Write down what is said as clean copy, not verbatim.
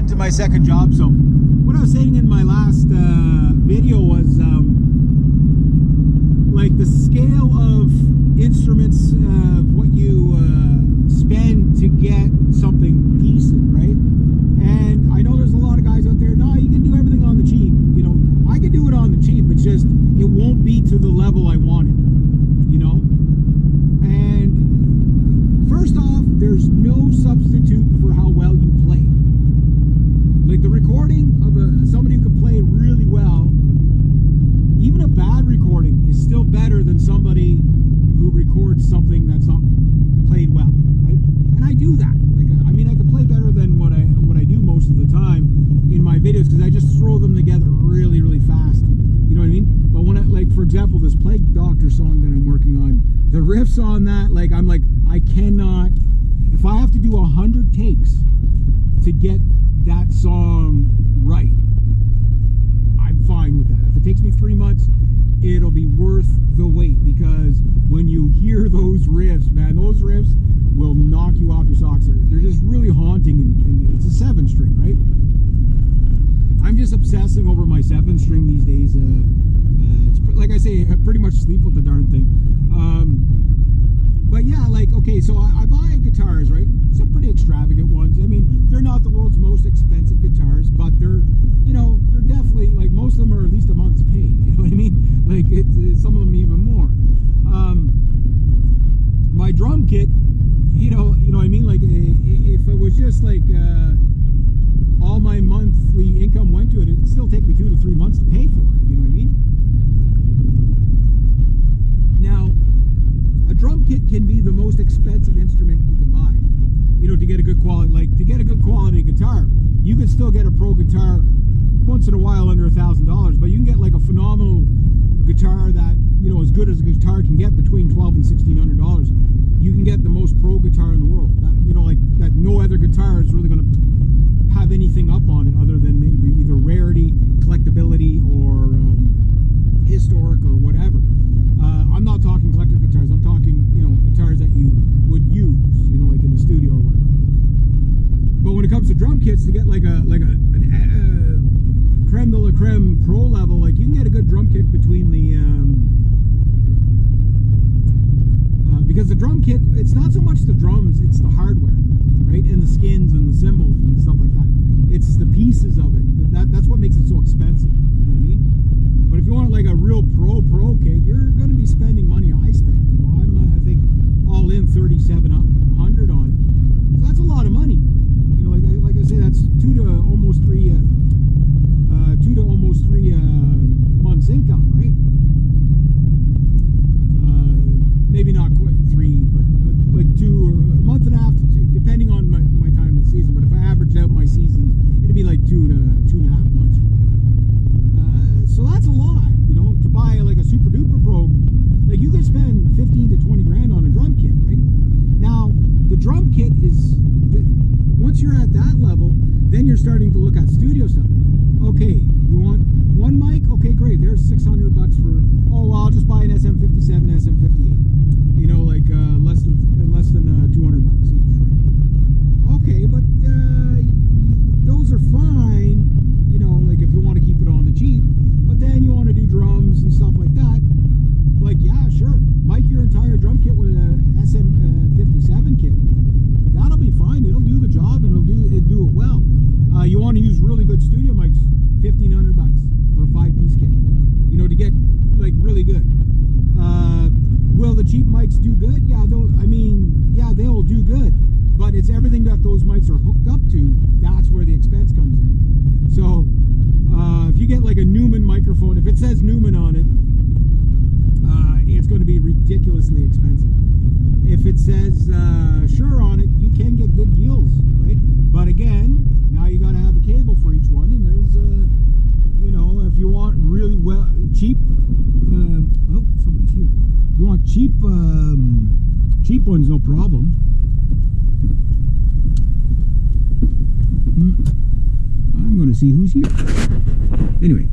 into my second job. So what I was saying in my last video was like the scale of instruments, what you spend to get something decent, right? And I know there's a lot of guys out there, no, you can do everything on the cheap. You know, I can do it on the cheap. It's just, it won't be to the level I want it, you know? And first off, there's no substitute for how well you play. Like the recording of somebody who can play really well, even a bad recording is still better than somebody who records something that's not played well, right? And I do that. Like, I mean, I can play better than what I do most of the time in my videos because I just throw them together really, really fast. You know what I mean? But when like, for example, this Plague Doctor song that I'm working on, the riffs on that, like, I'm like, I cannot, if I have to do 100 takes to get that song right, I'm fine with that. If it takes me 3 months, it'll be worth the wait, because when you hear those riffs, man, those riffs will knock you off your socks. They're just really haunting, and it's a 7-string, right? I'm just obsessing over my 7-string these days. It's like I say, I pretty much sleep with the darn thing. But yeah, like, okay, so I buy guitars, right? Some pretty extravagant ones. I mean, they're not the world's most expensive guitars, but they're, you know, they're definitely, like, most of them are at least a month's pay. You know what I mean? Like, some of them even more. My drum kit, you know what I mean? Like, if it was just like all my monthly income went to it, it'd still take me 2 to 3 months to pay for it. You know what I mean? Now, a drum kit can be the most expensive instrument you can buy. You know, to get a good quality, like to get a good quality guitar, you can still get a pro guitar once in a while under $1,000, but you can get like a phenomenal guitar that, you know, as good as a guitar can get, between $1,200 and $1,600. You can get the most pro guitar in the world. That, you know, like that, no other guitar is really going to have anything up on it other than maybe either rarity, collectability, or historic or whatever. I'm not talking collector guitars. I'm talking, you know, guitars that you would use, you know, like in the studio or whatever. But when it comes to drum kits, to get like a creme de la creme pro level, like you can get a good drum kit between the because the drum kit, it's not so much the drums, it's the hardware, right, and the skins and the cymbals and stuff like that. It's the pieces of it. That's what makes it so expensive. You know what I mean? But if you want like a real pro kit, you're going to be spending money I spend. You know, I think all in $3,700 on it. So that's a lot of money. You know, like I say, that's 2 to almost 3 months income, right? Maybe not quite 3, but like 2 or a month and a half to 2, depending on my time of the season. But if I average out my seasons, it'd be like 2 to 2.5 months. So that's a lot, you know, to buy like a super duper pro. Like you could spend 15 to 20 grand on a drum kit, right? Now the drum kit is, once you're at that level, then you're starting to look at studio stuff. Okay, you want one mic? Okay, great. There's $600 for. Oh, well, I'll just buy an SM57, SM58. You know, like less than $200 each. Right? Okay, but those are fine. You know, like if you want to keep it on the cheap. But then you want to do drums and stuff like that. Like, yeah, sure. Mic your entire drum kit with an SM57 kit. That'll be fine. It'll do the job and it'll do it well. You want to use really good studio mics, $1,500 for a 5-piece kit. You know, to get like really good. Will the cheap mics do good? Yeah, they will do good. But it's everything that those mics are hooked up to. That's where the expense comes in. So if you get like a Neumann microphone, if it says Neumann on it, it's going to be ridiculously expensive. If it says Shure on it, you can get good deals, right? But again, now you got to have a cable for each one, and there's you know, if you want really cheap, oh, somebody's here. If you want cheap ones, no problem. I'm going to see who's here. Anyway.